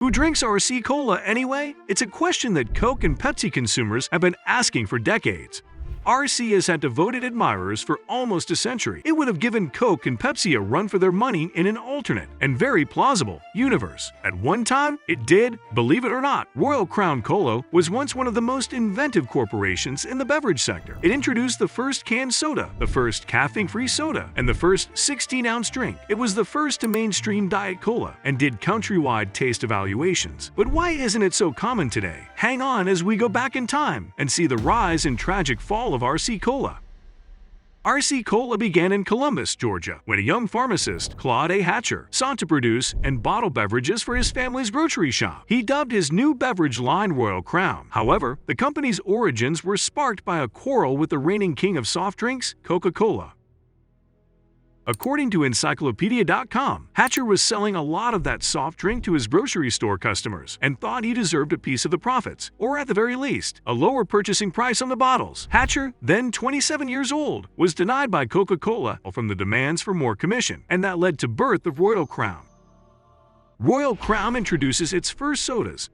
Who drinks RC Cola anyway? It's a question that Coke and Pepsi consumers have been asking for decades. RC has had devoted admirers for almost a century. It would have given Coke and Pepsi a run for their money in an alternate and very plausible universe. At one time, it did. Believe it or not, Royal Crown Cola was once one of the most inventive corporations in the beverage sector. It introduced the first canned soda, the first caffeine-free soda, and the first 16-ounce drink. It was the first to mainstream Diet Cola and did countrywide taste evaluations. But why isn't it so common today? Hang on as we go back in time and see the rise and tragic fall of RC Cola. RC Cola began in Columbus, Georgia, when a young pharmacist, Claude A. Hatcher, sought to produce and bottle beverages for his family's grocery shop. He dubbed his new beverage line Royal Crown. However, the company's origins were sparked by a quarrel with the reigning king of soft drinks, Coca-Cola. According to Encyclopedia.com, Hatcher was selling a lot of that soft drink to his grocery store customers and thought he deserved a piece of the profits, or at the very least, a lower purchasing price on the bottles. Hatcher, then 27 years old, was denied by Coca-Cola from the demands for more commission, and that led to birth of Royal Crown. Royal Crown introduces its first sodas.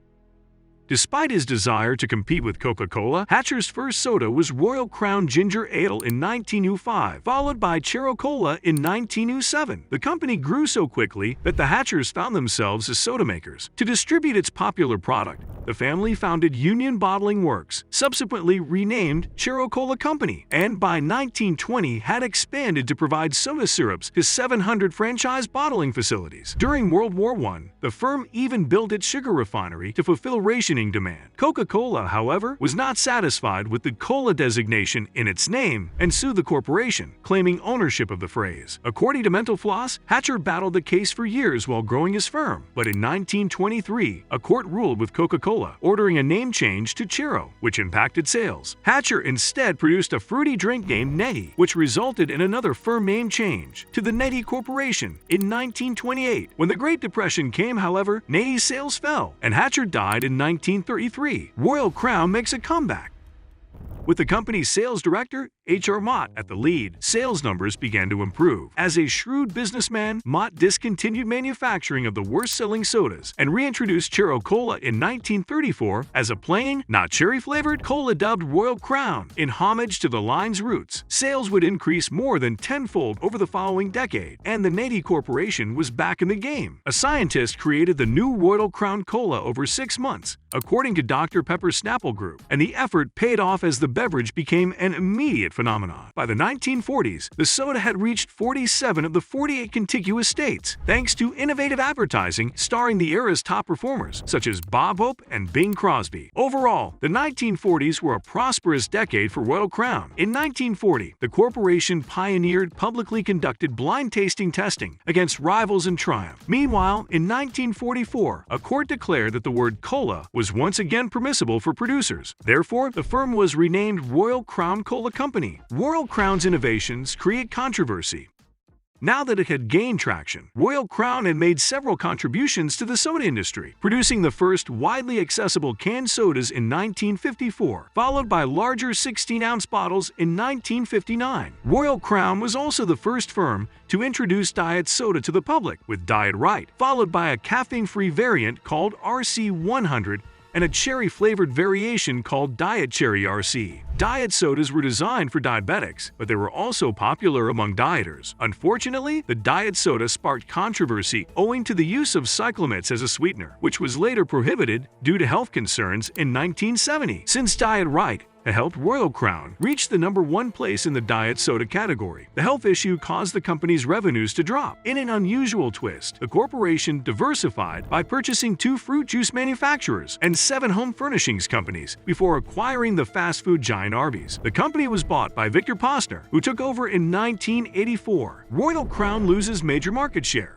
Despite his desire to compete with Coca-Cola, Hatcher's first soda was Royal Crown Ginger Ale in 1905, followed by Chero Cola in 1907. The company grew so quickly that the Hatchers found themselves as soda makers. To distribute its popular product, the family founded Union Bottling Works, subsequently renamed Chero Cola Company, and by 1920 had expanded to provide soda syrups to 700 franchise bottling facilities. During World War I, the firm even built its sugar refinery to fulfill rationing demand. Coca-Cola, however, was not satisfied with the cola designation in its name and sued the corporation, claiming ownership of the phrase. According to Mental Floss, Hatcher battled the case for years while growing his firm, but in 1923, a court ruled with Coca-Cola, ordering a name change to Chero, which impacted sales. Hatcher instead produced a fruity drink named Netty, which resulted in another firm name change to the Netty Corporation in 1928. When the Great Depression came, however, Netty's sales fell, and Hatcher died in 1933. Royal Crown makes a comeback. With the company's sales director, H.R. Mott, at the lead, sales numbers began to improve. As a shrewd businessman, Mott discontinued manufacturing of the worst-selling sodas and reintroduced Chero Cola in 1934 as a plain, not cherry-flavored, cola dubbed Royal Crown. In homage to the line's roots, sales would increase more than tenfold over the following decade, and the Netty Corporation was back in the game. A scientist created the new Royal Crown Cola over 6 months, according to Dr. Pepper's Snapple Group, and the effort paid off as the beverage became an immediate phenomenon. By the 1940s, the soda had reached 47 of the 48 contiguous states, thanks to innovative advertising starring the era's top performers, such as Bob Hope and Bing Crosby. Overall, the 1940s were a prosperous decade for Royal Crown. In 1940, the corporation pioneered publicly conducted blind tasting testing against rivals and triumph. Meanwhile, in 1944, a court declared that the word cola was once again permissible for producers. Therefore, the firm was renamed Royal Crown Cola Company. Royal Crown's innovations create controversy. Now that it had gained traction, Royal Crown had made several contributions to the soda industry, producing the first widely accessible canned sodas in 1954, followed by larger 16-ounce bottles in 1959. Royal Crown was also the first firm to introduce diet soda to the public, with Diet Right, followed by a caffeine-free variant called RC 100 and a cherry-flavored variation called Diet Cherry RC. Diet sodas were designed for diabetics, but they were also popular among dieters. Unfortunately, the diet soda sparked controversy owing to the use of cyclamets as a sweetener, which was later prohibited due to health concerns in 1970. Since Diet Right helped Royal Crown reach the #1 place in the diet soda category, the health issue caused the company's revenues to drop. In an unusual twist, the corporation diversified by purchasing 2 fruit juice manufacturers and 7 home furnishings companies before acquiring the fast food giant Arby's. The company was bought by Victor Posner, who took over in 1984. Royal Crown loses major market share.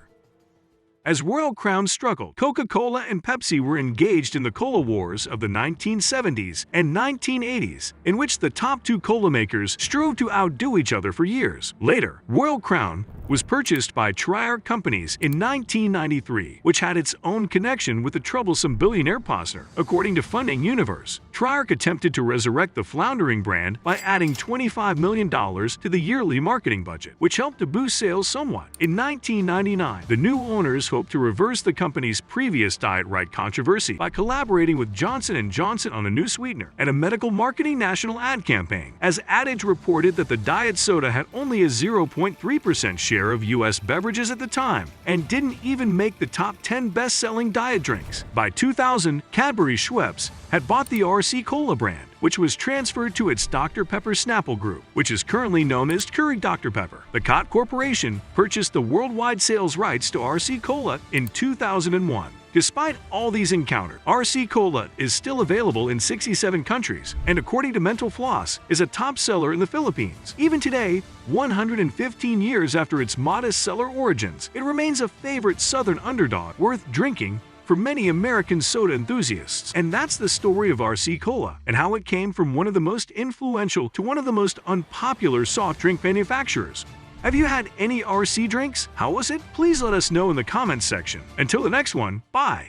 As Royal Crown struggled, Coca-Cola and Pepsi were engaged in the cola wars of the 1970s and 1980s, in which the top 2 cola makers strove to outdo each other for years. Later, Royal Crown was purchased by Trier Companies in 1993, which had its own connection with the troublesome billionaire Posner. According to Funding Universe, Trier attempted to resurrect the floundering brand by adding $25 million to the yearly marketing budget, which helped to boost sales somewhat. In 1999, the new owners hoped hoped to reverse the company's previous Diet Right controversy by collaborating with Johnson & Johnson on a new sweetener and a medical marketing national ad campaign, as Adage reported that the diet soda had only a 0.3% share of U.S. beverages at the time and didn't even make the top 10 best-selling diet drinks. By 2000, Cadbury Schweppes had bought the RC Cola brand, which was transferred to its Dr. Pepper Snapple Group, which is currently known as Keurig Dr. Pepper. The Cott Corporation purchased the worldwide sales rights to RC Cola in 2001. Despite all these encounters, RC Cola is still available in 67 countries, and according to Mental Floss, is a top seller in the Philippines. Even today, 115 years after its modest seller origins, it remains a favorite Southern underdog worth drinking for many American soda enthusiasts. And that's the story of RC Cola and how it came from one of the most influential to one of the most unpopular soft drink manufacturers. Have you had any RC drinks? How was it? Please let us know in the comments section. Until the next one, bye!